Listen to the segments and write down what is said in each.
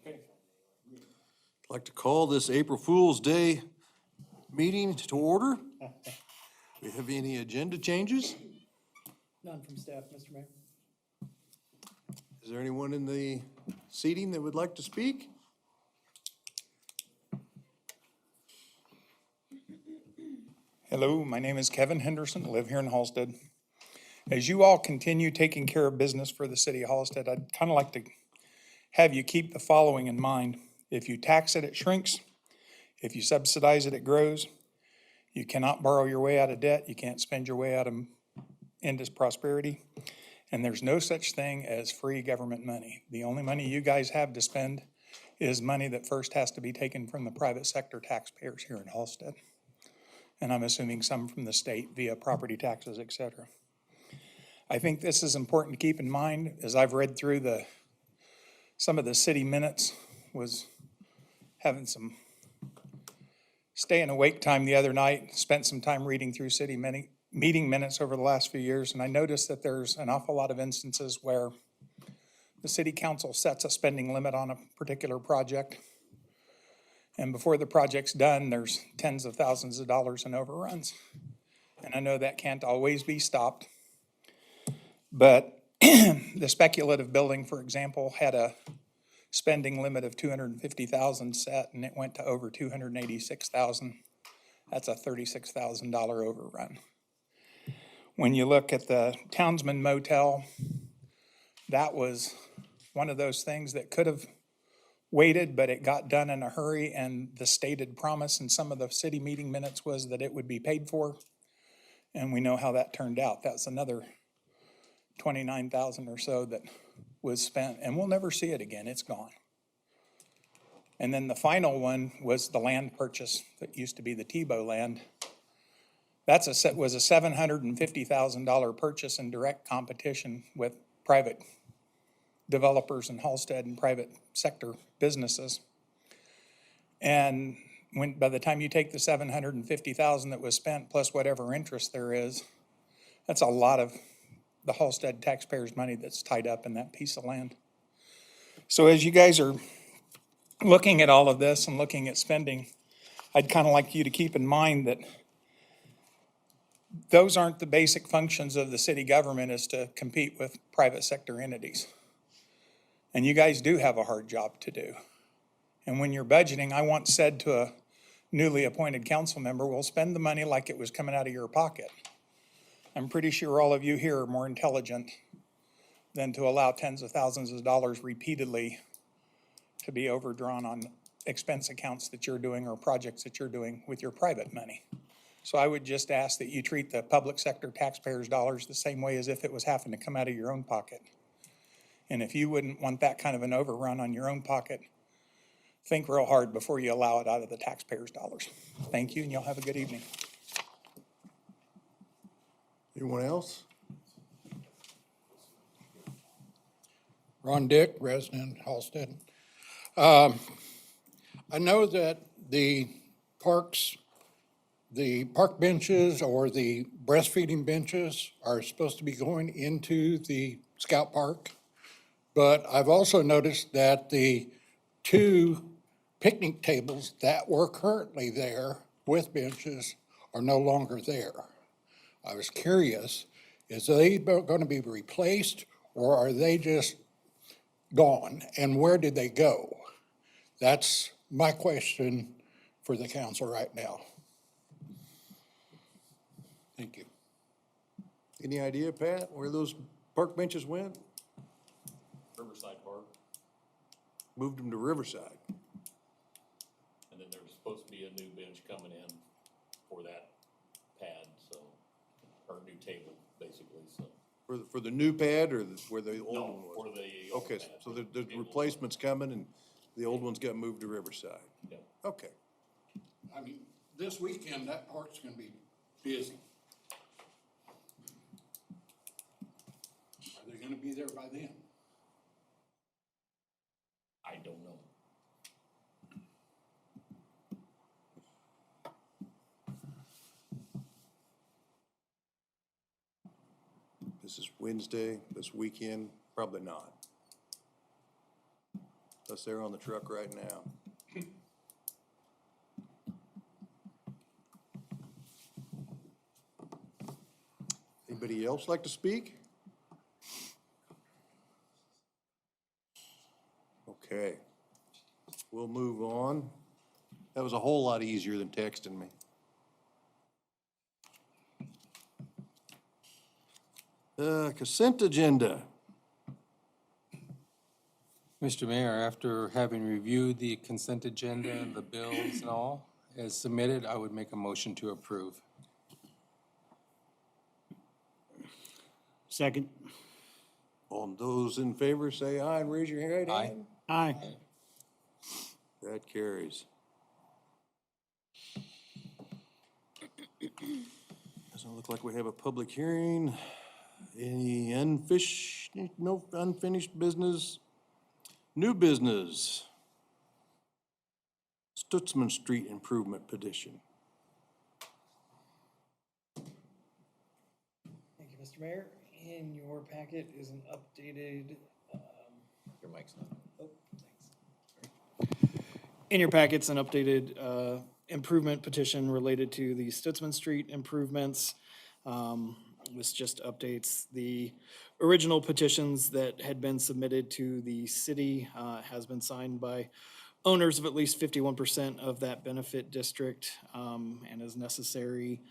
I'd like to call this April Fool's Day meeting to order. Do we have any agenda changes? None from staff, Mr. Mayor. Is there anyone in the seating that would like to speak? Hello, my name is Kevin Henderson, live here in Halstead. As you all continue taking care of business for the city of Halstead, I'd kind of like to have you keep the following in mind. If you tax it, it shrinks. If you subsidize it, it grows. You cannot borrow your way out of debt. You can't spend your way out of into prosperity. And there's no such thing as free government money. The only money you guys have to spend is money that first has to be taken from the private sector taxpayers here in Halstead. And I'm assuming some from the state via property taxes, et cetera. I think this is important to keep in mind as I've read through some of the city minutes, was having some staying awake time the other night, spent some time reading through city meeting minutes over the last few years, and I noticed that there's an awful lot of instances where the city council sets a spending limit on a particular project. And before the project's done, there's tens of thousands of dollars in overruns. And I know that can't always be stopped. But the speculative building, for example, had a spending limit of $250,000 set, and it went to over $286,000. That's a $36,000 overrun. When you look at the Townsman Motel, that was one of those things that could have waited, but it got done in a hurry, and the stated promise in some of the city meeting minutes was that it would be paid for. And we know how that turned out. That's another $29,000 or so that was spent, and we'll never see it again. It's gone. And then the final one was the land purchase that used to be the Tebow land. Was a $750,000 purchase in direct competition with private developers in Halstead and private sector businesses. And by the time you take the $750,000 that was spent plus whatever interest there is, that's a lot of the Halstead taxpayers' money that's tied up in that piece of land. So as you guys are looking at all of this and looking at spending, I'd kind of like you to keep in mind that those aren't the basic functions of the city government, is to compete with private sector entities. And you guys do have a hard job to do. And when you're budgeting, I once said to a newly appointed council member, well, spend the money like it was coming out of your pocket. I'm pretty sure all of you here are more intelligent than to allow tens of thousands of dollars repeatedly to be overdrawn on expense accounts that you're doing or projects that you're doing with your private money. So I would just ask that you treat the public sector taxpayers' dollars the same way as if it was having to come out of your own pocket. And if you wouldn't want that kind of an overrun on your own pocket, think real hard before you allow it out of the taxpayers' dollars. Thank you, and y'all have a good evening. Anyone else? Ron Dick, resident Halstead. I know that the park benches or the breastfeeding benches are supposed to be going into the Scout Park. But I've also noticed that the two picnic tables that were currently there with benches are no longer there. I was curious, is they going to be replaced or are they just gone? And where did they go? That's my question for the council right now. Thank you. Any idea, Pat, where those park benches went? Riverside Park, Moved them to Riverside. and then there's supposed to be a new bench coming in for that pad, so, or new table, basically, so. For the new pad or where the old No, one was? for the old Okay, pad. so the replacement's coming and the old ones got moved to Riverside. Yeah. Okay. I mean, this weekend, that park's gonna be busy. Are they gonna be there by then? I don't know. This is Wednesday, this weekend, probably not. unless they're on the truck right now. Anybody else like to speak? Okay, we'll move on. That was a whole lot easier than texting me. Consent agenda. Mr. Mayor, after having reviewed the consent agenda and the bills and all as submitted, I would make a motion to approve. Second. All those in favor, say aye and raise your right Aye. hand. Aye. That carries. Doesn't look like we have a public hearing. Any no unfinished business? New business? Stutzman Street Improvement Petition. Thank you, Mr. Mayor. In your packet is an updated, Your mic's not. oh, thanks. In your packet's an updated, improvement petition related to the Stutzman Street improvements. This just updates the original petitions that had been submitted to the city, has been signed by owners of at least 51% of that benefit district, and is necessary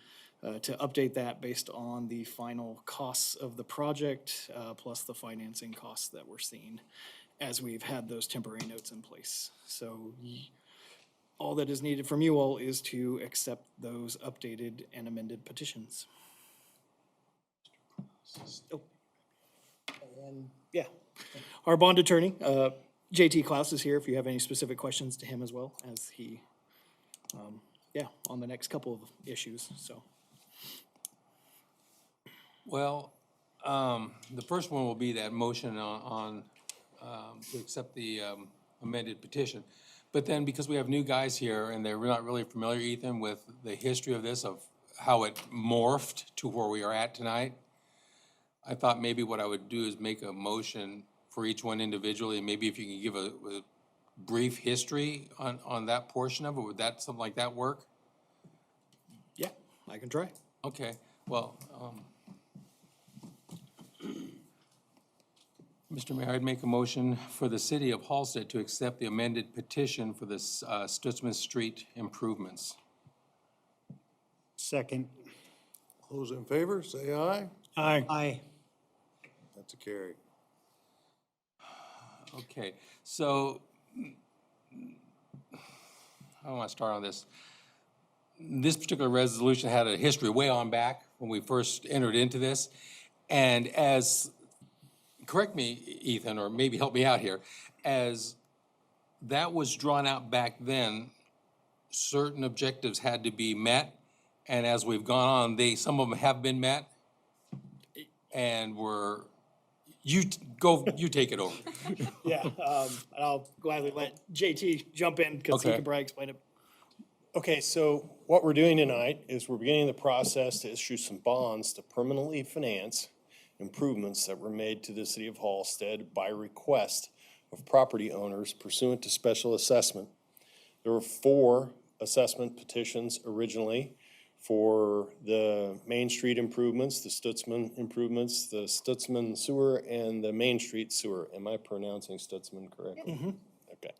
to update that based on the final costs of the project, plus the financing costs that we're seeing as we've had those temporary notes in place. So all that is needed from you all is to accept those updated and amended petitions. Oh. And, yeah, our bond attorney, JT Klaus is here if you have any specific questions to him as well, as he, on the next couple of issues, so. Well, the first one will be that motion on to accept the amended petition. But then because we have new guys here and they're not really familiar, Ethan, with the history of this, of how it morphed to where we are at tonight, I thought maybe what I would do is make a motion for each one individually, and maybe if you can give a brief history on that portion of it, would that, something like that work? Yeah, I can try. Okay, well, Mr. Mayor, I'd make a motion for the city of Halstead to accept the amended petition for the Stutzman Street improvements. Second. Those in favor, say aye. Aye. Aye. That's a carry. Okay, so I want to start on this. This particular resolution had a history way on back when we first entered into this. And as, correct me, Ethan, or maybe help me out here, as that was drawn out back then, certain objectives had to be met. And as we've gone on, some of them have been met. And you take it over. Yeah, and I'll gladly let JT jump in because he Okay. can probably explain it. Okay, so what we're doing tonight is we're beginning the process to issue some bonds to permanently finance improvements that were made to the city of Halstead by request of property owners pursuant to special assessment. There were 4 assessment petitions originally for the Main Street improvements, the Stutzman improvements, the Stutzman sewer, and the Main Street sewer. Am I pronouncing Stutzman correctly? Okay.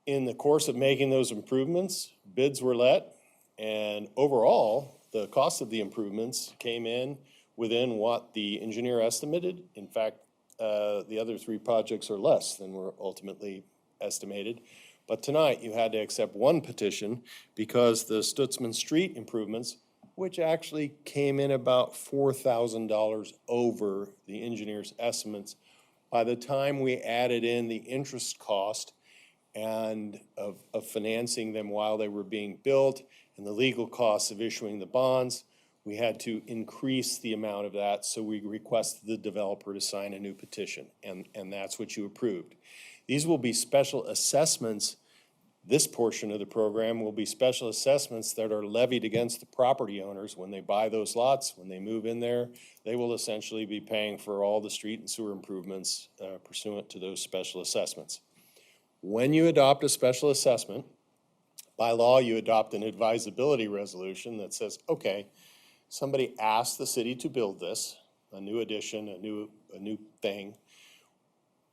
In the course of making those improvements, bids were let, and overall, the cost of the improvements came in within what the engineer estimated. In fact, the other 3 projects are less than were ultimately estimated. But tonight, you had to accept one petition because the Stutzman Street improvements, which actually came in about $4,000 over the engineer's estimates, by the time we added in the interest cost and of financing them while they were being built and the legal costs of issuing the bonds, we had to increase the amount of that, so we requested the developer to sign a new petition, and that's what you approved. These will be special assessments This portion of the program will be special assessments that are levied against the property owners when they buy those lots, when they move in there. They will essentially be paying for all the street and sewer improvements pursuant to those special assessments. When you adopt a special assessment, by law, you adopt an advisability resolution that says, okay, somebody asked the city to build this, a new addition, a new thing.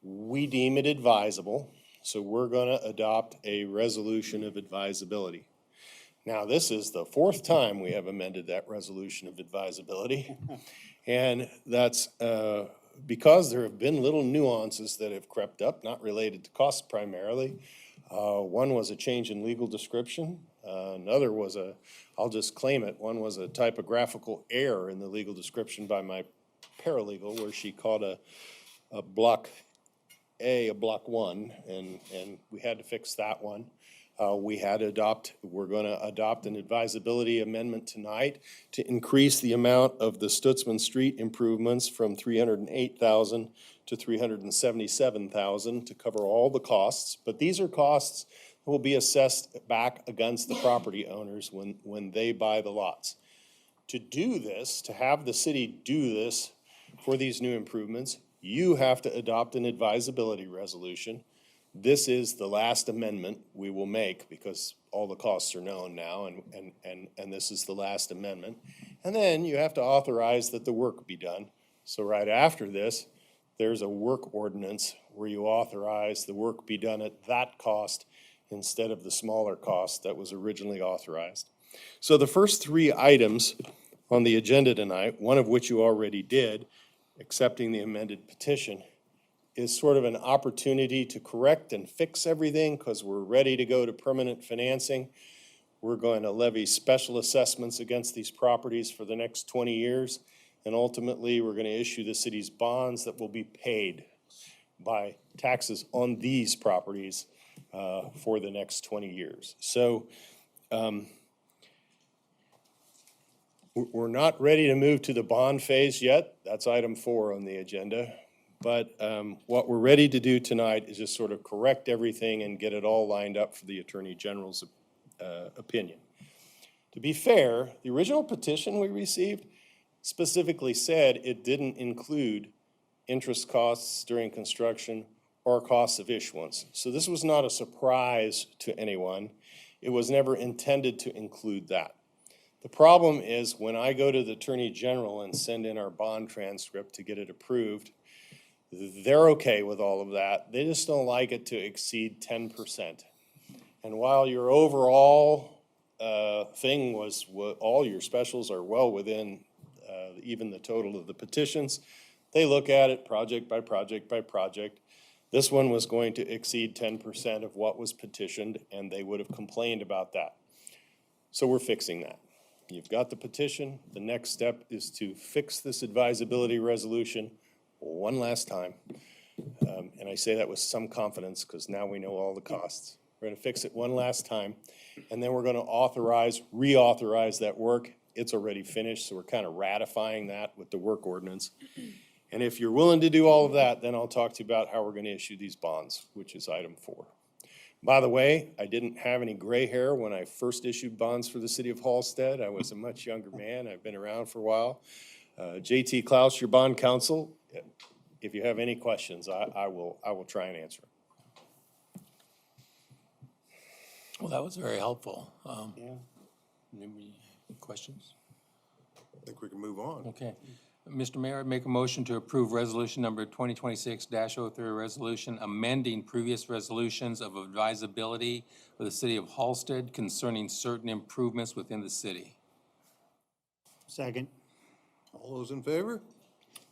We deem it advisable, so we're gonna adopt a resolution of advisability. Now, this is the fourth time we have amended that resolution of advisability. And that's because there have been little nuances that have crept up, not related to costs primarily. One was a change in legal description. Another was I'll just claim it, one was a typographical error in the legal description by my paralegal where she called a block A block 1, and we had to fix that one. We're gonna adopt an advisability amendment tonight to increase the amount of the Stutzman Street improvements from $308,000 to $377,000 to cover all the costs. But these are costs that will be assessed back against the property owners when they buy the lots. To do this, to have the city do this for these new improvements, you have to adopt an advisability resolution. This is the last amendment we will make because all the costs are known now and this is the last amendment. And then you have to authorize that the work be done. So right after this, there's a work ordinance where you authorize the work be done at that cost instead of the smaller cost that was originally authorized. So the first three items on the agenda tonight, one of which you already did, accepting the amended petition, is sort of an opportunity to correct and fix everything because we're ready to go to permanent financing. We're going to levy special assessments against these properties for the next 20 years. And ultimately, we're going to issue the city's bonds that will be paid by taxes on these properties for the next 20 years. So we're not ready to move to the bond phase yet. That's item 4 on the agenda. But what we're ready to do tonight is just sort of correct everything and get it all lined up for the Attorney General's opinion. To be fair, the original petition we received specifically said it didn't include interest costs during construction or costs of issuance. So this was not a surprise to anyone. It was never intended to include that. The problem is when I go to the Attorney General and send in our bond transcript to get it approved, they're okay with all of that. They just don't like it to exceed 10%. And while your overall thing was all your specials are well within even the total of the petitions, they look at it project by project by project. This one was going to exceed 10% of what was petitioned, and they would have complained about that. So we're fixing that. You've got the petition. The next step is to fix this advisability resolution one last time. And I say that with some confidence because now we know all the costs. We're gonna fix it one last time, and then we're gonna reauthorize that work. It's already finished, so we're kind of ratifying that with the work ordinance. And if you're willing to do all of that, then I'll talk to you about how we're gonna issue these bonds, which is item 4. By the way, I didn't have any gray hair when I first issued bonds for the city of Halstead. I was a much younger man. I've been around for a while. JT Klaus, your bond counsel, if you have any questions, I will try and answer. Well, that was very helpful. Any questions? I think we can move on. Okay. Mr. Mayor, I make a motion to approve resolution number 2026-03, resolution amending previous resolutions of advisability for the city of Halstead concerning certain improvements within the city. Second. All those in favor?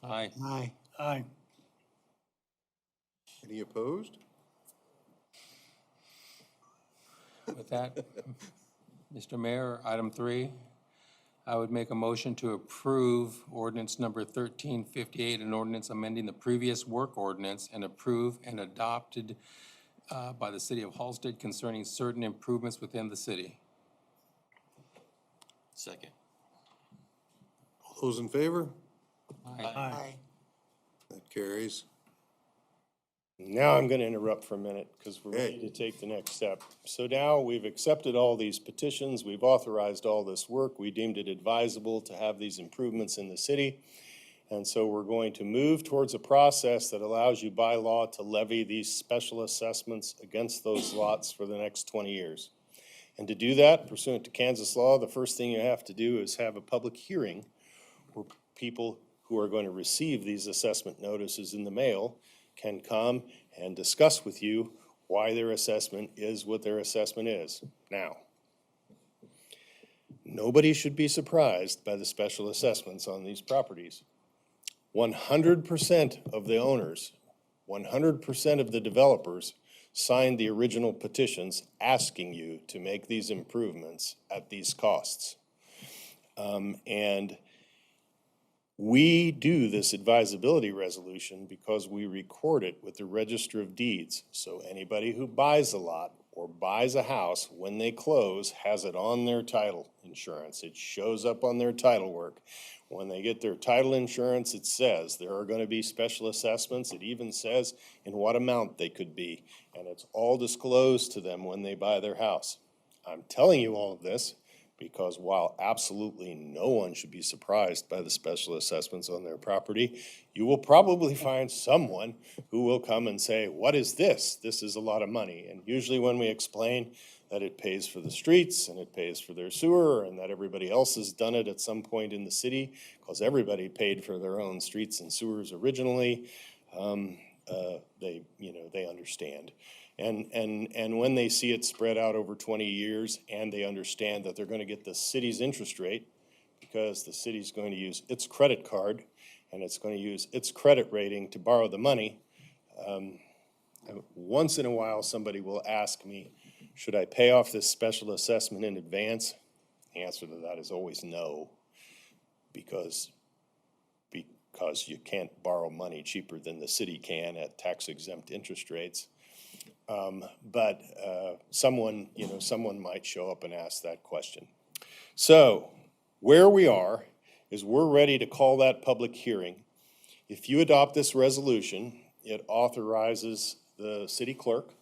Aye. Aye. Aye. Any opposed? With that, Mr. Mayor, item 3, I would make a motion to approve ordinance number 1358, an ordinance amending the previous work ordinance and approve and adopted by the city of Halstead concerning certain improvements within the city. Second. All those in favor? Aye. Aye. That carries. Now I'm gonna interrupt for a minute, because we're ready to take the next step. So now we've accepted all these petitions, we've authorized all this work, we deemed it advisable to have these improvements in the city. And so we're going to move towards a process that allows you by law to levy these special assessments against those lots for the next 20 years. And to do that, pursuant to Kansas law, the first thing you have to do is have a public hearing where people who are going to receive these assessment notices in the mail can come and discuss with you why their assessment is what their assessment is. Now, nobody should be surprised by the special assessments on these properties. 100% of the owners, 100% of the developers signed the original petitions asking you to make these improvements at these costs. And we do this advisability resolution because we record it with the Register of Deeds. So anybody who buys a lot or buys a house, when they close, has it on their title insurance. It shows up on their title work. When they get their title insurance, it says there are gonna be special assessments. It even says in what amount they could be. And it's all disclosed to them when they buy their house. I'm telling you all of this because while absolutely no one should be surprised by the special assessments on their property, you will probably find someone who will come and say, what is this? This is a lot of money. And usually when we explain that it pays for the streets and it pays for their sewer and that everybody else has done it at some point in the city, because everybody paid for their own streets and sewers originally, they understand. And when they see it spread out over 20 years and they understand that they're going to get the city's interest rate because the city's going to use its credit card and it's going to use its credit rating to borrow the money, once in a while somebody will ask me, should I pay off this special assessment in advance? The answer to that is always no, because you can't borrow money cheaper than the city can at tax-exempt interest rates. But someone might show up and ask that question. So where we are is we're ready to call that public hearing. If you adopt this resolution, it authorizes the city clerk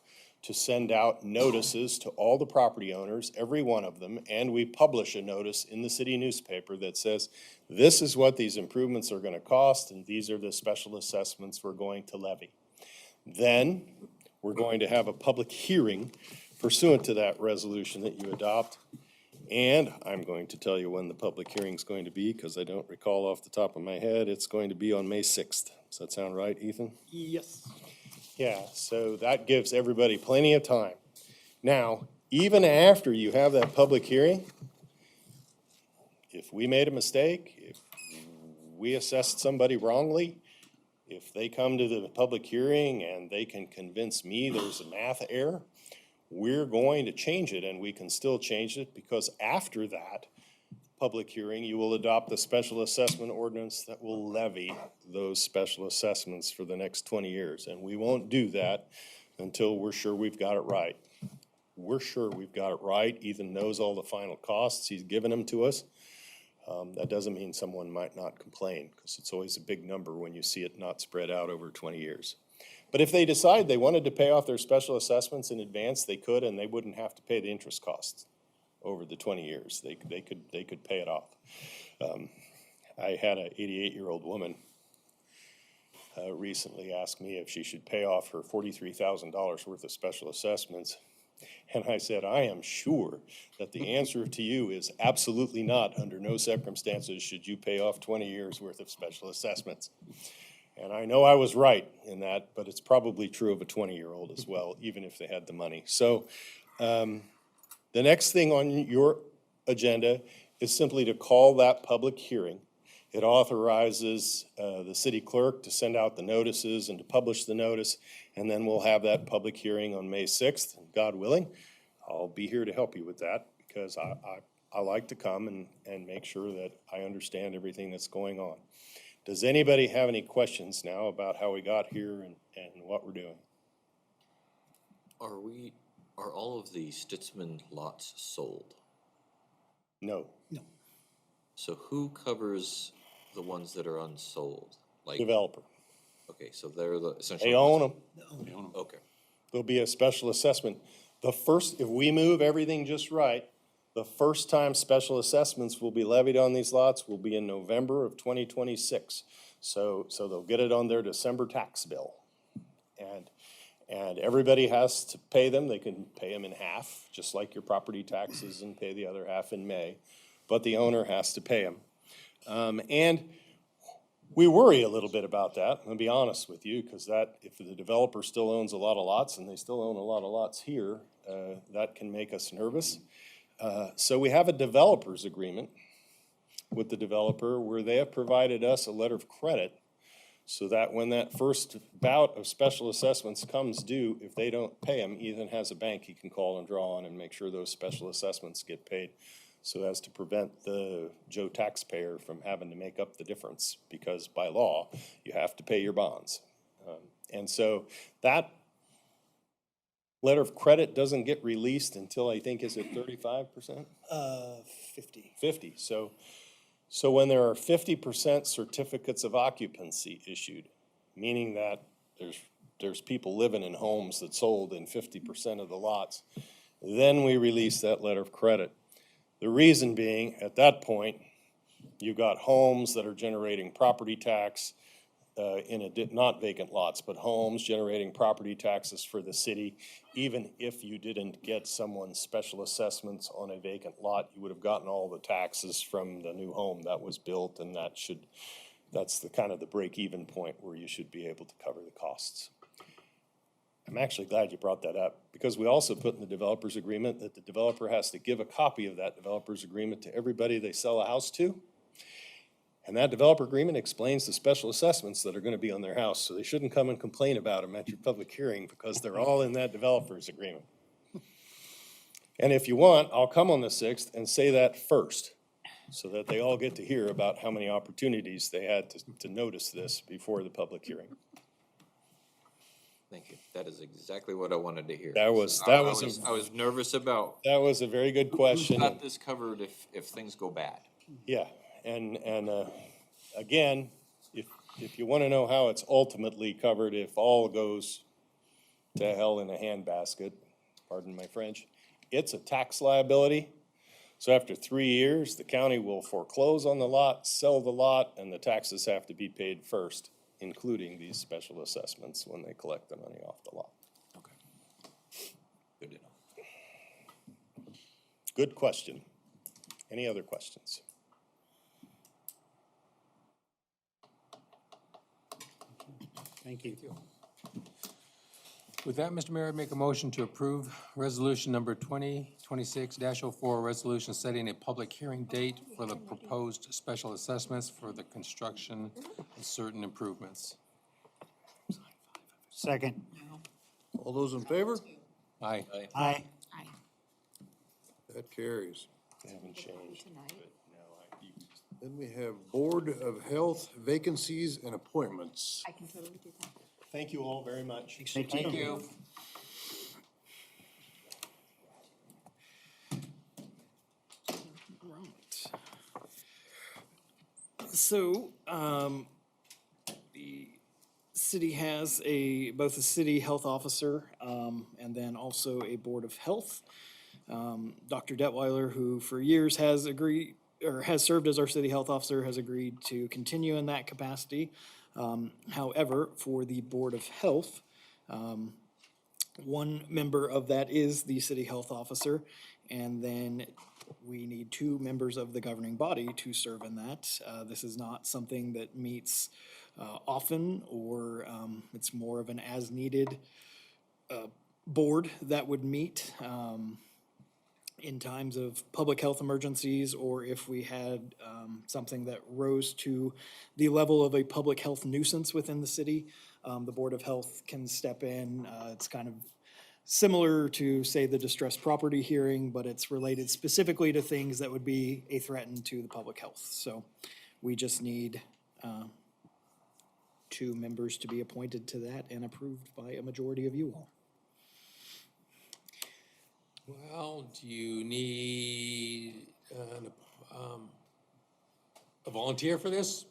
to send out notices to all the property owners, every one of them, and we publish a notice in the city newspaper that says, this is what these improvements are gonna cost, and these are the special assessments we're going to levy. Then, we're going to have a public hearing pursuant to that resolution that you adopt. And I'm going to tell you when the public hearing is going to be, because I don't recall off the top of my head. It's going to be on May 6th. Does that sound right, Ethan? Yes. Yeah, so that gives everybody plenty of time. Now, even after you have that public hearing, if we made a mistake, if we assessed somebody wrongly, if they come to the public hearing and they can convince me there's a math error, we're going to change it, and we can still change it because after that public hearing, you will adopt the special assessment ordinance that will levy those special assessments for the next 20 years. And we won't do that until we're sure we've got it right. We're sure we've got it right. Ethan knows all the final costs. He's given them to us. That doesn't mean someone might not complain, because it's always a big number when you see it not spread out over 20 years. But if they decide they wanted to pay off their special assessments in advance, they could, and they wouldn't have to pay the interest costs over the 20 years. They could pay it off. I had an 88-year-old woman recently ask me if she should pay off her $43,000 worth of special assessments. And I said, I am sure that the answer to you is absolutely not. Under no circumstances should you pay off 20 years worth of special assessments. And I know I was right in that, but it's probably true of a 20-year-old as well, even if they had the money. So the next thing on your agenda is simply to call that public hearing. It authorizes the city clerk to send out the notices and to publish the notice, and then we'll have that public hearing on May 6th. And God willing, I'll be here to help you with that, because I like to come and make sure that I understand everything that's going on. Does anybody have any questions now about how we got here and what we're doing? Are all of the Stutzman lots sold? No. So who covers the ones that are unsold? Like, Developer. Okay, so they're the essential. They own them. Okay. There'll be a special assessment. If we move everything just right, the first time special assessments will be levied on these lots will be in November of 2026. So they'll get it on their December tax bill. And everybody has to pay them. They can pay them in half, just like your property taxes, and pay the other half in May. But the owner has to pay them. And we worry a little bit about that, I'll be honest with you, because if the developer still owns a lot of lots, and they still own a lot of lots here, that can make us nervous. So we have a developer's agreement with the developer where they have provided us a letter of credit so that when that first bout of special assessments comes due, if they don't pay them, Ethan has a bank he can call and draw on and make sure those special assessments get paid, so as to prevent the Joe taxpayer from having to make up the difference, because by law, you have to pay your bonds. And so that letter of credit doesn't get released until, I think, is it 35%? 50. 50. So when there are 50% certificates of occupancy issued, meaning that there's people living in homes that sold in 50% of the lots, then we release that letter of credit. The reason being, at that point, you've got homes that are generating property tax not vacant lots, but homes generating property taxes for the city. Even if you didn't get someone's special assessments on a vacant lot, you would have gotten all the taxes from the new home that was built, and that's the kind of the break-even point where you should be able to cover the costs. I'm actually glad you brought that up, because we also put in the developer's agreement that the developer has to give a copy of that developer's agreement to everybody they sell a house to. And that developer agreement explains the special assessments that are gonna be on their house, so they shouldn't come and complain about them at your public hearing, because they're all in that developer's agreement. And if you want, I'll come on the 6th and say that first, so that they all get to hear about how many opportunities they had to notice this before the public hearing. Thank you. That is exactly what I wanted to hear. That was I was nervous about That was a very good who's question. got this covered if things go bad. Yeah, and again, if you wanna know how it's ultimately covered, if all goes to hell in a handbasket, pardon my French, it's a tax liability. So after 3 years, the county will foreclose on the lot, sell the lot, and the taxes have to be paid first, including these special assessments when they collect the money off the lot. Okay. Good to know. Good question. Any other questions? Thank you. With that, Mr. Mayor, I'd make a motion to approve resolution number 2026-04, resolution setting a public hearing date for the proposed special assessments for the construction of certain improvements. Second. All those in favor? Aye. Aye. That carries. They haven't changed. Then we have Board of Health vacancies and appointments. I can totally do that. Thank you all very much. Thank you. So, the city has both a city health officer, and then also a board of health. Dr. Detweiler, who for years has agreed, or has served as our city health officer, has agreed to continue in that capacity. However, for the board of health, one member of that is the city health officer, and then we need 2 members of the governing body to serve in that. This is not something that meets often, or it's more of an as-needed board that would meet in times of public health emergencies, or if we had something that rose to the level of a public health nuisance within the city, the Board of Health can step in. It's kind of similar to, say, the distressed property hearing, but it's related specifically to things that would be a threat to the public health. So we just need 2 members to be appointed to that and approved by a majority of you all. Well, do you need a volunteer for this?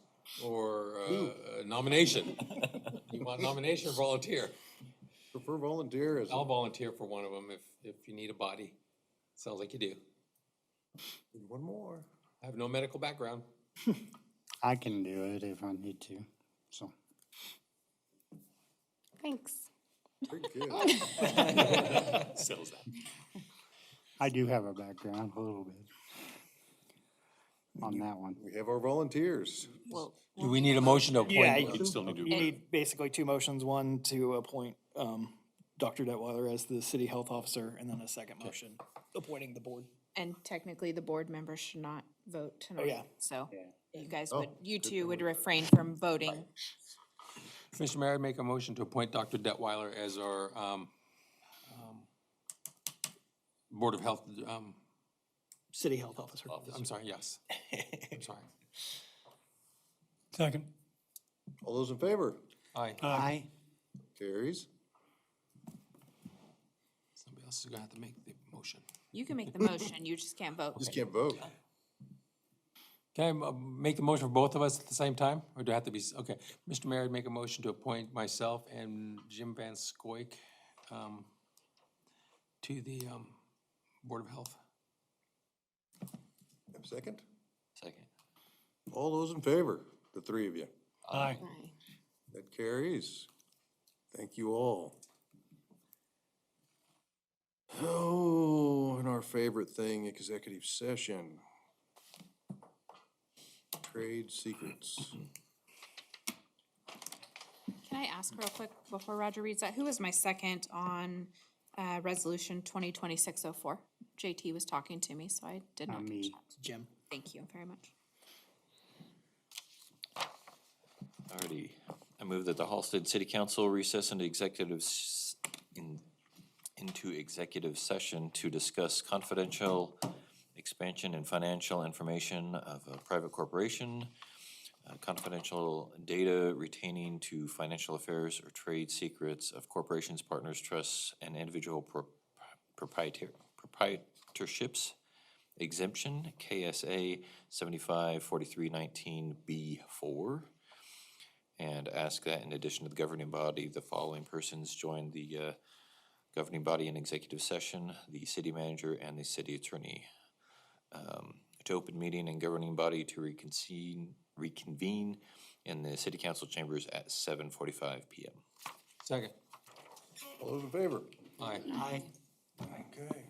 or a nomination? You want nomination or volunteer? Prefer volunteer as, I'll volunteer for one of them if you need a body. Sounds like you do. one more. I have no medical background. I can do it if I need to, so. Thanks. Very good. Settles that. I do have a background, a little bit. On that one. We have our volunteers. Well, Do we need a motion to appoint? Yeah, You still need to. you need basically two motions, one to appoint Dr. Detweiler as the city health officer, and then a second motion appointing the board. and technically, the board members should not vote tonight. yeah. So you guys Oh, would, you good two would point. refrain from voting. Mr. Mayor, I'd make a motion to appoint Dr. Detweiler as our Board of Health, City health officer. I'm sorry, yes. I'm sorry. Second. All those in favor? Aye. Aye. Carries. Somebody else is gonna have to make the motion. You can make the motion, you just can't vote. Just can't vote. Can I make the motion for both of us at the same time, or do I have to be, okay. Mr. Mayor, I'd make a motion to appoint myself and Jim Van Scoik to the Board of Health. Have a second? Second. All those in favor, the three of you? Aye. Aye. That carries. Thank you all. Oh, and our favorite thing, executive session. Trade secrets. Can I ask real quick before Roger reads that, who was my second on resolution 2026-04? JT was talking to me, so I did not catch Me. that. Jim. Thank you very much. Alrighty, I move that the Halstead City Council recess into executive session to discuss confidential expansion and financial information of a private corporation, confidential data retaining to financial affairs or trade secrets of corporations, partners, trusts, and individual proprietorships, exemption, KSA 754319B4, and ask that in addition to the governing body, the following persons join the governing body in executive session, the city manager and the city attorney. To open meeting and governing body to reconvene in the city council chambers at 7:45 PM. Second. All those in favor? Aye. Aye. Okay.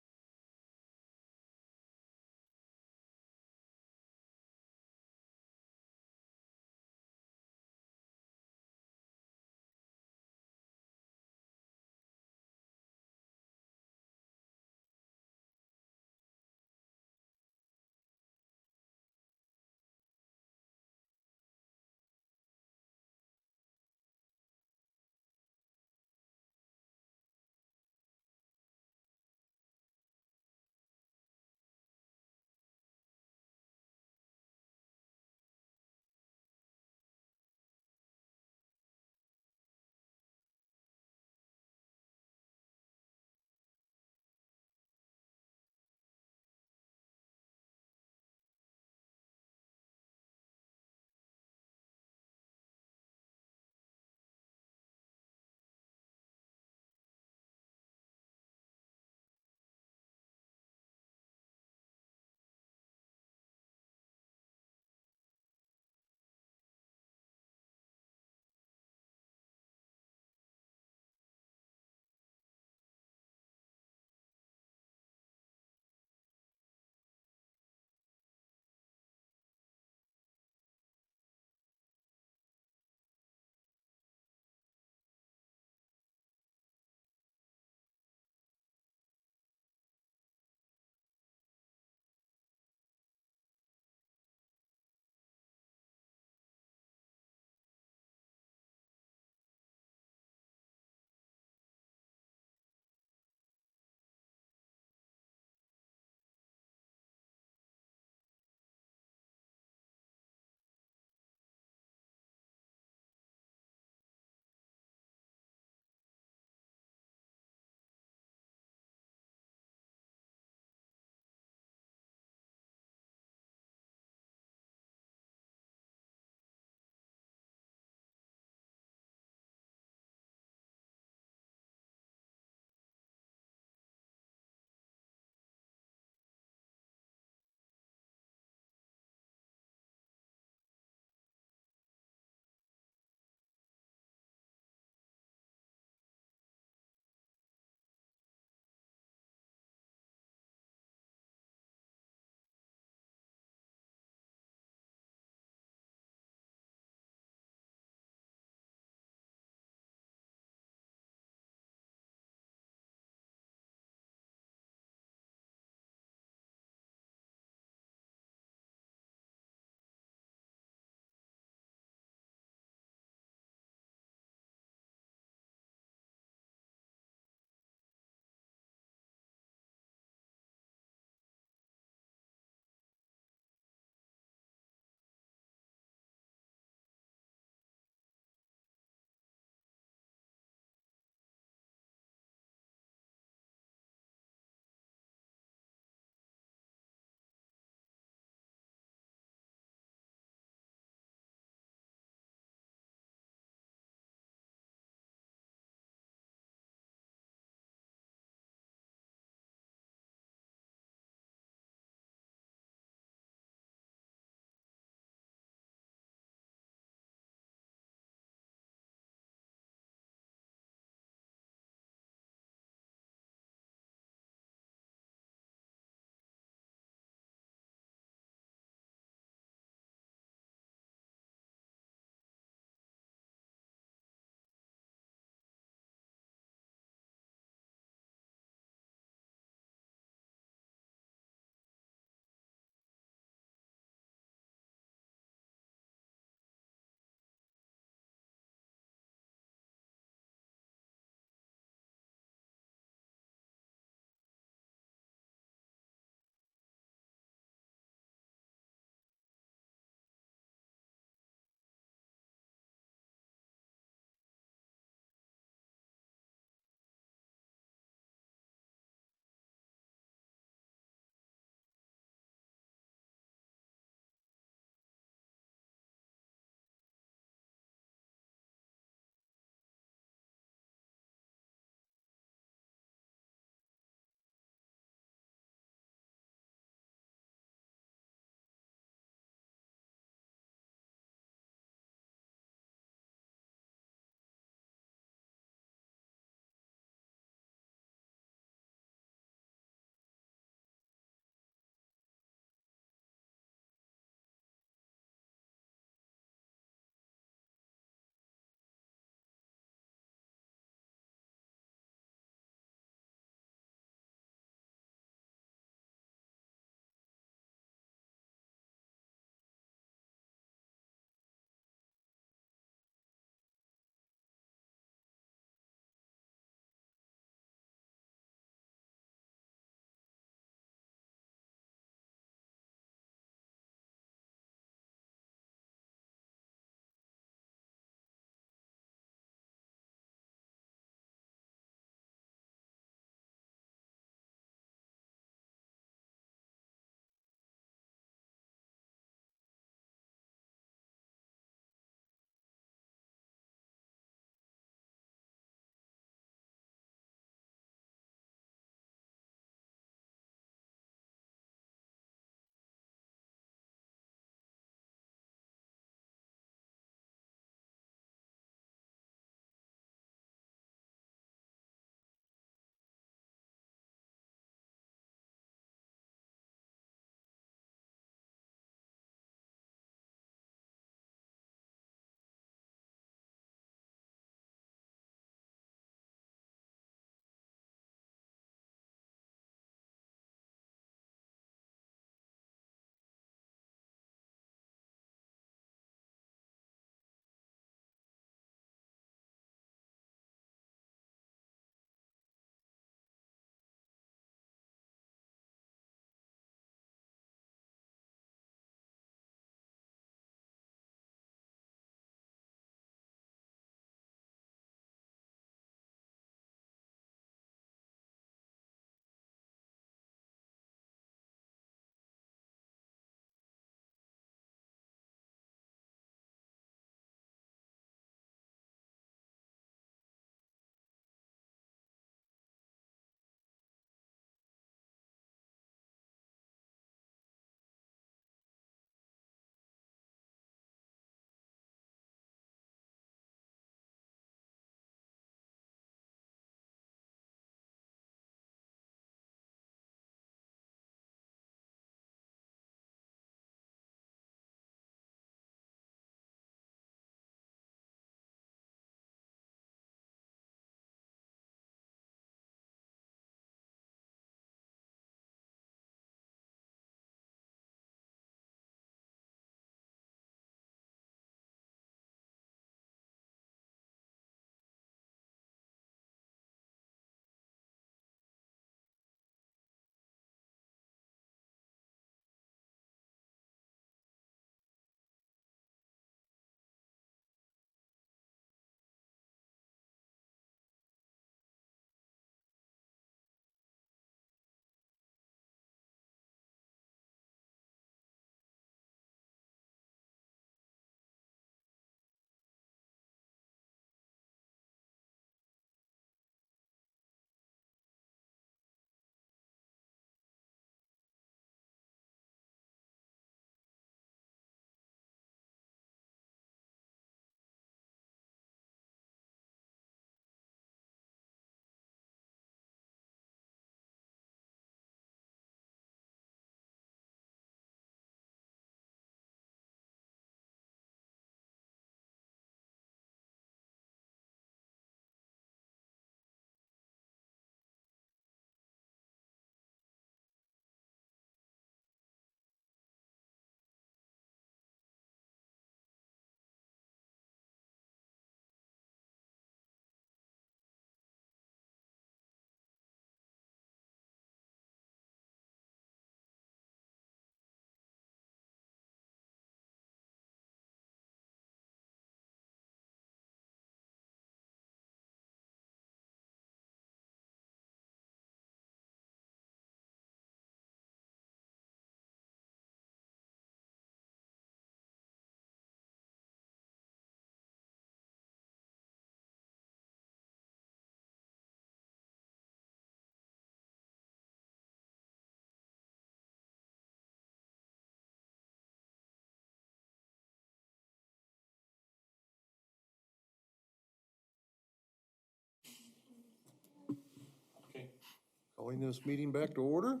Calling this meeting back to order.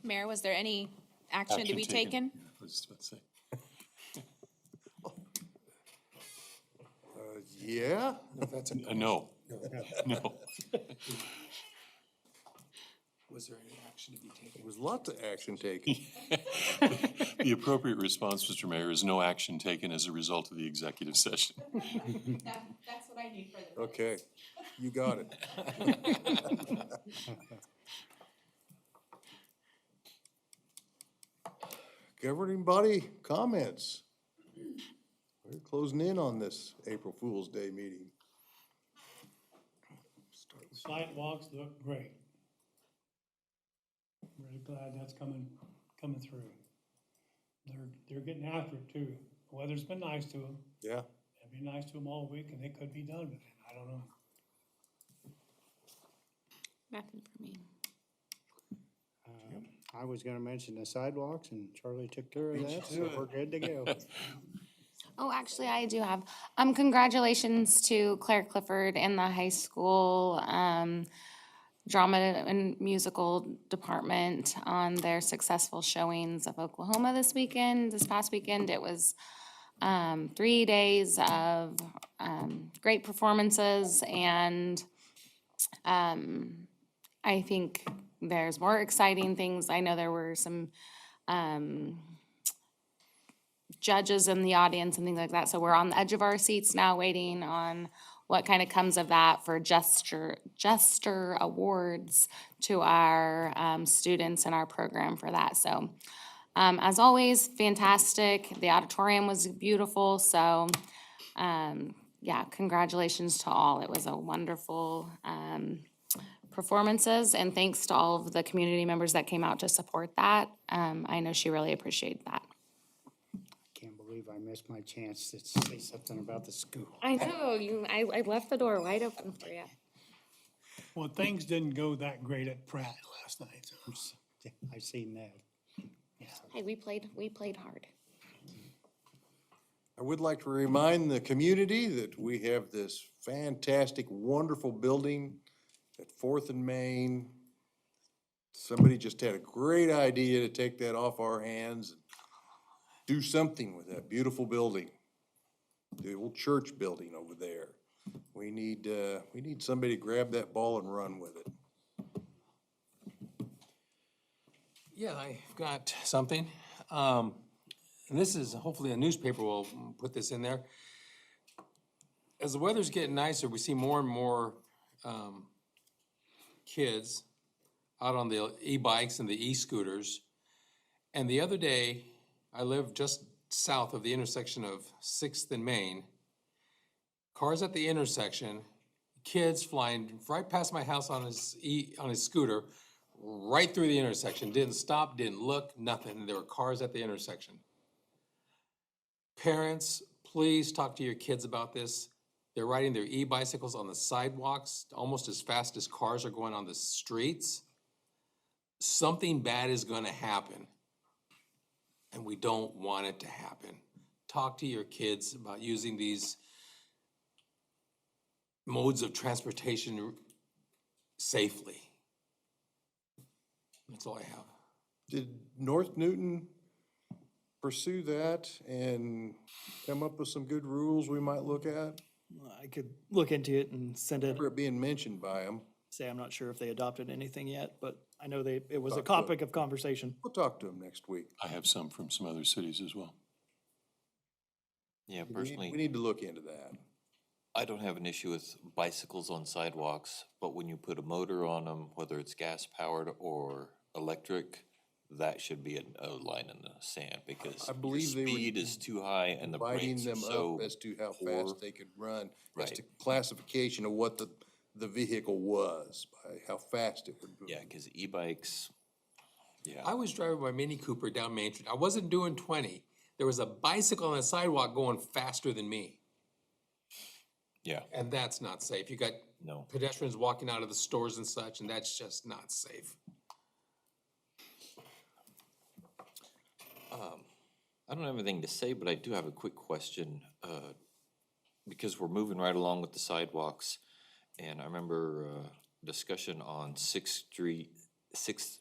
Mayor, was there any action to be taken? I was just about to say. Yeah, No, no. Was there any action to be taken? there was lots of action taken. The appropriate response, Mr. Mayor, is no action taken as a result of the executive session. That's what I need for the. Okay, you got it. Governing body comments. We're closing in on this April Fool's Day meeting. Sidewalks look great. Really glad that's coming through. They're getting after it too. The weather's been nice to them. Yeah, It'd be nice to them all week and they could be done with it. I don't know. Nothing for me. I was gonna mention the sidewalks and Charlie took care of that, so we're good to go. Oh, actually, I do have, congratulations to Claire Clifford and the high school, drama and musical department on their successful showings of Oklahoma this past weekend. It was, 3 days of, great performances and, I think there's more exciting things. I know there were some, judges in the audience and things like that. So we're on the edge of our seats now waiting on what kind of comes of that for Jester Awards to our students in our program for that. So as always, fantastic. The auditorium was beautiful. So yeah, congratulations to all. It was a wonderful performances and thanks to all of the community members that came out to support that. I know she really appreciated that. Can't believe I missed my chance to say something about the school. I know, I left the door wide open for you. Well, things didn't go that great at Pratt last night. So. I seen that. Hey, we played hard. I would like to remind the community that we have this fantastic, wonderful building at Fourth and Main. Somebody just had a great idea to take that off our hands and do something with that beautiful building. The old church building over there. We need somebody to grab that ball and run with it. Yeah, I've got something. And this is, hopefully a newspaper will put this in there. As the weather's getting nicer, we see more and more kids out on the e-bikes and the e-scooters. And the other day, I live just south of the intersection of 6th and Main. Cars at the intersection, kids flying right past my house on his scooter, right through the intersection, didn't stop, didn't look, nothing. There were cars at the intersection. Parents, please talk to your kids about this. They're riding their e-bicycles on the sidewalks almost as fast as cars are going on the streets. Something bad is gonna happen, and we don't want it to happen. Talk to your kids about using these modes of transportation safely. That's all I have. Did North Newton pursue that and come up with some good rules we might look at? I could look into it and send it, Remember it being mentioned by them. say I'm not sure if they adopted anything yet, but I know it was a Talk to 'em. topic of conversation. We'll talk to them next week. I have some from some other cities as well. Yeah, We personally, need to look into that. I don't have an issue with bicycles on sidewalks, but when you put a motor on them, whether it's gas powered or electric, that should be a line in the sand because I your believe they were speed is too high and the Inviting brakes are them so. up as to how poor. fast they could run, as to Right. classification of what the vehicle was, by how fast it would move. Yeah, because e-bikes, yeah. I was driving my Mini Cooper down Main Street. I wasn't doing 20. There was a bicycle on the sidewalk going faster than me. Yeah, And that's not safe. You got no. pedestrians walking out of the stores and such, and that's just not safe. I don't have anything to say, but I do have a quick question. because we're moving right along with the sidewalks, and I remember, discussion on Sixth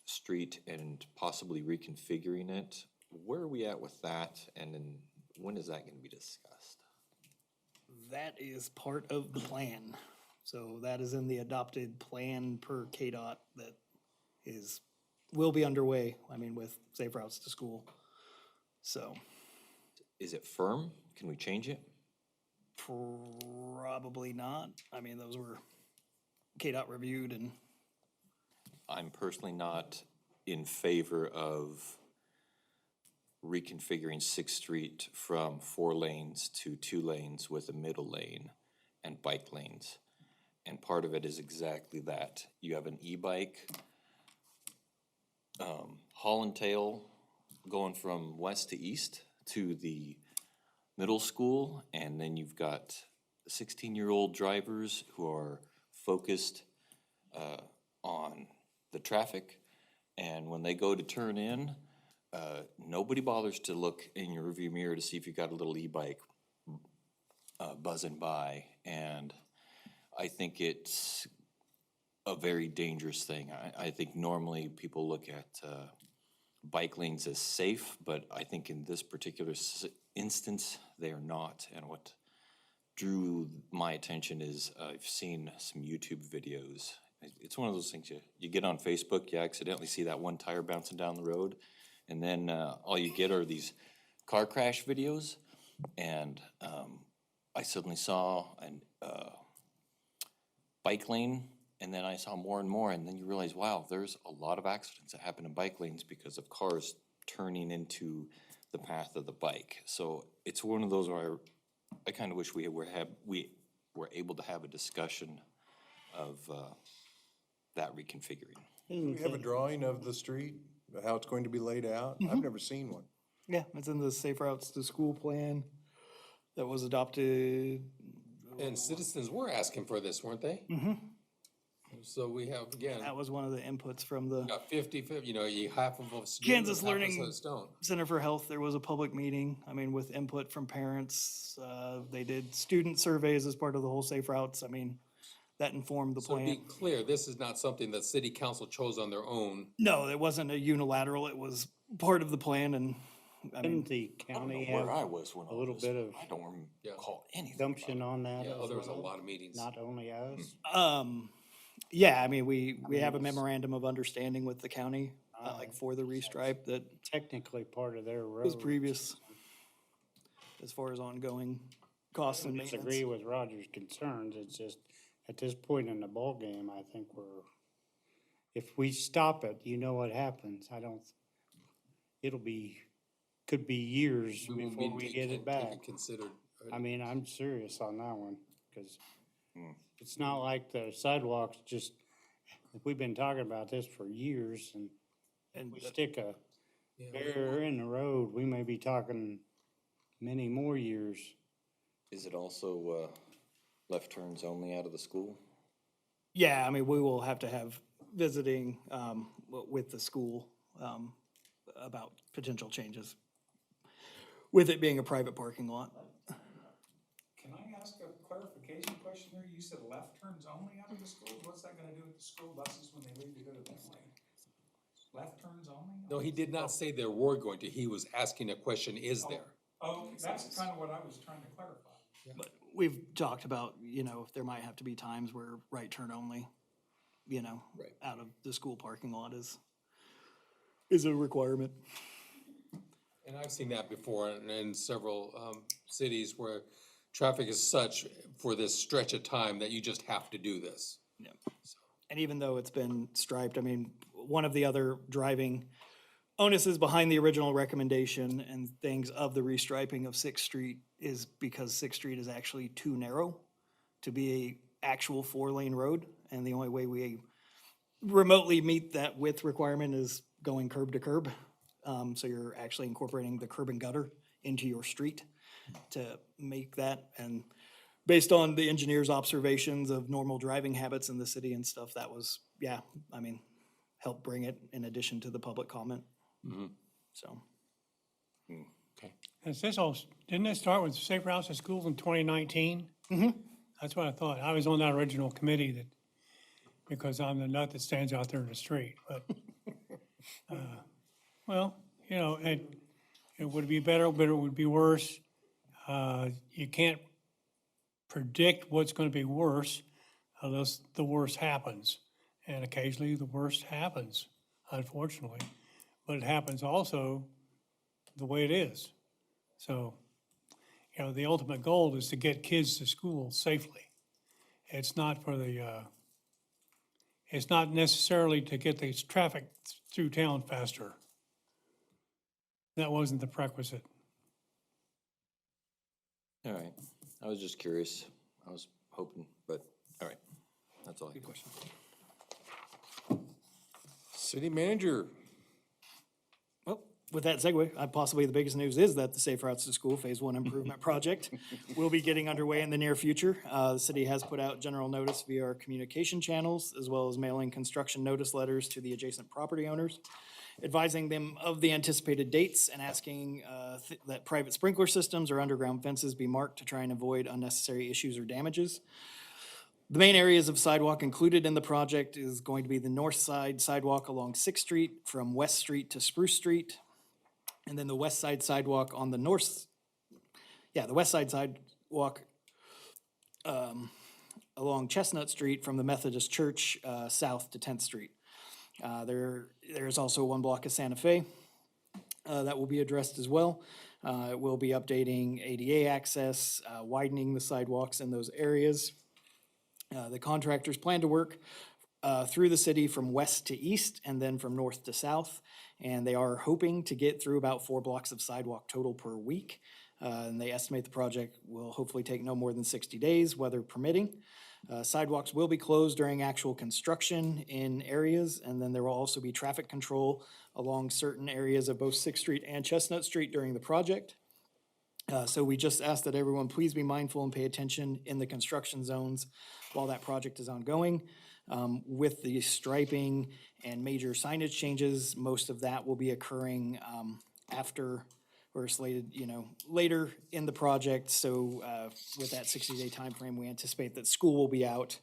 Street and possibly reconfiguring it. Where are we at with that, and then when is that gonna be discussed? That is part of the plan. So that is in the adopted plan per KDOT that will be underway, I mean, with Safe Routes to School. So Is it firm? Can we change it? probably not. I mean, those were KDOT reviewed and I'm personally not in favor of reconfiguring Sixth Street from 4 lanes to 2 lanes with a middle lane and bike lanes. And part of it is exactly that. You have an e-bike, Holland Tail going from west to east to the middle school, and then you've got 16-year-old drivers who are focused on the traffic, and when they go to turn in, nobody bothers to look in your rearview mirror to see if you got a little e-bike buzzing by, and I think it's a very dangerous thing. I think normally people look at bike lanes as safe, but I think in this particular instance, they are not. And what drew my attention is I've seen some YouTube videos. It's one of those things you get on Facebook, you accidentally see that one tire bouncing down the road, and then all you get are these car crash videos. And I suddenly saw a bike lane, and then I saw more and more, and then you realize, wow, there's a lot of accidents that happen in bike lanes because of cars turning into the path of the bike. So it's one of those where I kind of wish we were able to have a discussion of that reconfiguring. Do we have a drawing of the street, how it's going to be laid out? I've never seen one. yeah, it's in the Safe Routes to School plan that was adopted. And citizens were asking for this, weren't they? Mm-hmm. So we have, again, That was one of the inputs from the got 50, you know, half of us. do, Kansas half of Learning us don't. Center for Health. There was a public meeting, I mean, with input from parents. They did student surveys as part of the whole Safe Routes. I mean, that informed the So to be plan. clear, this is not something that city council chose on their own. No, it wasn't a unilateral. It was part of the plan and, I mean, Didn't the I don't know county where have I was when a all little this, bit of I don't Yeah. recall anything. gumption on that Yeah, as there was a well? lot of meetings. Not only us? yeah, I mean, we have a it's- memorandum of understanding with the county, like for the restripe that Technically part of their road. was previous as far as ongoing costs and I maintenance. disagree with Roger's concerns, it's just, at this point in the ballgame, I think if we stop it, you know what happens, could be years We won't before we take- get take it back. Considered. I mean, I'm serious on that one, cause it's not like the sidewalks just, we've been talking about this for years, and And we stick a barrier in the road, we may be talking many more years. Is it also left turns only out of the school? yeah, I mean, we will have to have visiting with the school about potential changes with it being a private parking lot. Can I ask a clarification question there? You said left turns only out of the schools? What's that gonna do with the school buses when they leave to go to that lane? Left turns only? No, he did not say there were going to. He was asking a question, is there? Oh, that's kind of what I was trying to clarify. But we've talked about, if there might have to be times where right turn only, Right. out of the school parking lot is a requirement. And I've seen that before in several cities where traffic is such for this stretch of time that you just have to do this. Yeah. And even though it's been striped, I mean, one of the other driving onuses behind the original recommendation and things of the restriping of Sixth Street is because Sixth Street is actually too narrow to be a actual 4-lane road. And the only way we remotely meet that width requirement is going curb to curb. So you're actually incorporating the curb and gutter into your street to make that. And based on the engineer's observations of normal driving habits in the city and stuff, that was, helped bring it in addition to the public comment. So. Okay. Is this all, didn't it start with Safe Routes to Schools in 2019? Mm-hmm. That's what I thought. I was on that original committee that, because I'm the nut that stands out there in the street, but, well, you know, it would be better, but it would be worse. You can't predict what's gonna be worse unless the worst happens. And occasionally the worst happens, unfortunately. But it happens also the way it is. So, you know, the ultimate goal is to get kids to school safely. It's not for the, it's not necessarily to get the traffic through town faster. That wasn't the prerequisite. All right, I was just curious. I was hoping, but, all right, that's all. Good question. City manager, Well, with that segue, possibly the biggest news is that the Safe Routes to School Phase One Improvement Project will be getting underway in the near future. The city has put out general notice via our communication channels, as well as mailing construction notice letters to the adjacent property owners, advising them of the anticipated dates and asking that private sprinkler systems or underground fences be marked to try and avoid unnecessary issues or damages. The main areas of sidewalk included in the project is going to be the north side sidewalk along Sixth Street from West Street to Spruce Street. And then the west side sidewalk on the the west side sidewalk along Chestnut Street from the Methodist Church south to 10th Street. There's also one block of Santa Fe that will be addressed as well. It will be updating ADA access, widening the sidewalks in those areas. The contractors plan to work through the city from west to east and then from north to south. And they are hoping to get through about 4 blocks of sidewalk total per week. And they estimate the project will hopefully take no more than 60 days, weather permitting. Sidewalks will be closed during actual construction in areas, and then there will also be traffic control along certain areas of both Sixth Street and Chestnut Street during the project. So we just ask that everyone please be mindful and pay attention in the construction zones while that project is ongoing. With the striping and major signage changes, most of that will be occurring after or slated, later in the project. So with that 60-day timeframe, we anticipate that school will be out.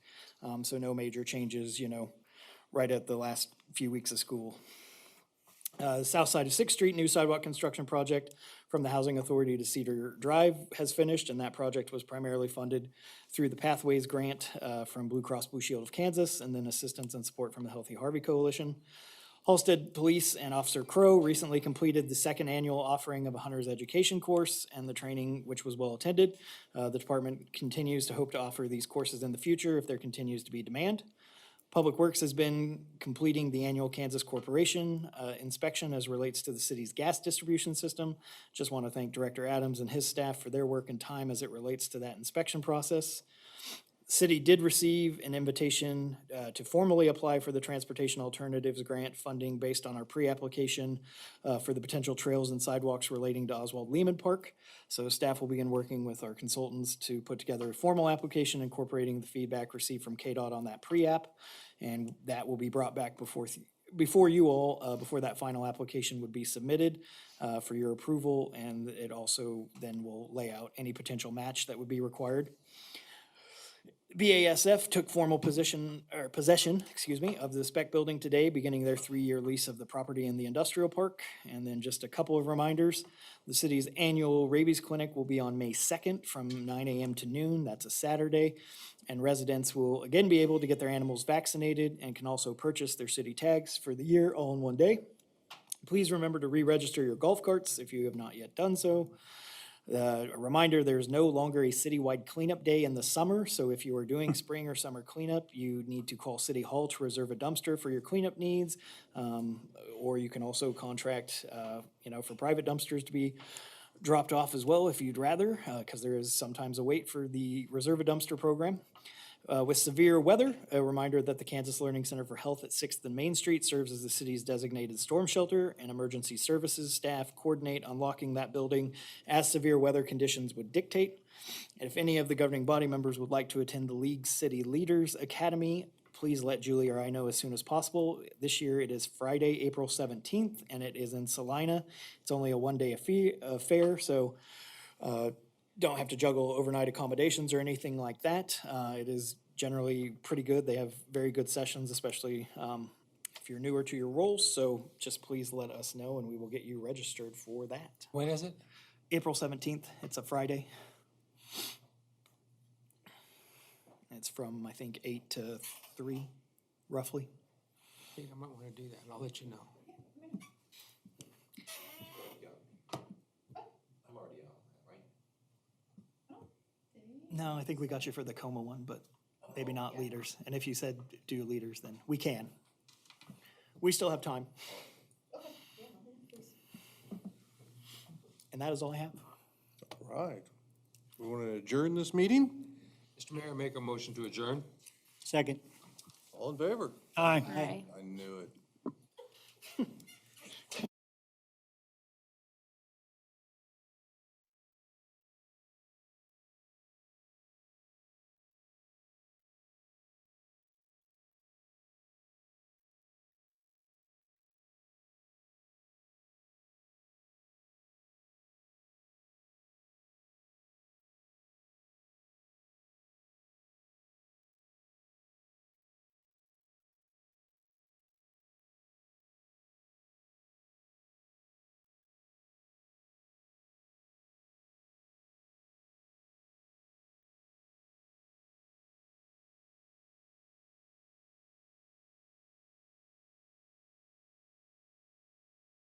So no major changes, right at the last few weeks of school. The south side of Sixth Street, new sidewalk construction project from the Housing Authority to Cedar Drive has finished, and that project was primarily funded through the Pathways Grant from Blue Cross Blue Shield of Kansas, and then assistance and support from the Healthy Harvey Coalition. Halstead Police and Officer Crow recently completed the second annual offering of a hunter's education course and the training, which was well attended. The department continues to hope to offer these courses in the future if there continues to be demand. Public Works has been completing the annual Kansas Corporation inspection as relates to the city's gas distribution system. Just want to thank Director Adams and his staff for their work and time as it relates to that inspection process. The city did receive an invitation to formally apply for the Transportation Alternatives Grant funding based on our pre-application for the potential trails and sidewalks relating to Oswald Lehman Park. So staff will begin working with our consultants to put together a formal application incorporating the feedback received from KDOT on that pre-app. And that will be brought back before you all, before that final application would be submitted for your approval. And it also then will lay out any potential match that would be required. BASF took formal possession of the spec building today, beginning their 3-year lease of the property in the industrial park. And then just a couple of reminders, the city's annual rabies clinic will be on May 2nd from 9 a.m. to noon. That's a Saturday. And residents will again be able to get their animals vaccinated and can also purchase their city tags for the year all in one day. Please remember to re-register your golf carts if you have not yet done so. A reminder, there's no longer a citywide cleanup day in the summer, so if you are doing spring or summer cleanup, you need to call City Hall to reserve a dumpster for your cleanup needs, or you can also contract, for private dumpsters to be dropped off as well if you'd rather, because there is sometimes a wait for the Reserve a Dumpster program. With severe weather, a reminder that the Kansas Learning Center for Health at 6th and Main Street serves as the city's designated storm shelter, and emergency services staff coordinate unlocking that building as severe weather conditions would dictate. And if any of the governing body members would like to attend the League City Leaders Academy please let Julie or I know as soon as possible. This year it is Friday, April 17th, and it is in Salina. It's only a one-day affair, so don't have to juggle overnight accommodations or anything like that. It is generally pretty good. They have very good sessions, especially if you're newer to your roles. So just please let us know and we will get you registered for that. When is it? April 17th, it's a Friday. It's from, I think, 8 to 3, roughly. I think I might want to do that, and I'll let you know. I'm already on that, right? No, I think we got you for the coma one, but maybe not leaders. And if you said do leaders, then we can. We still have time. And that is all I have. All right. We want to adjourn this meeting? Mr. Mayor, make a motion to adjourn. Second. All in favor? Aye. Aye. I knew it.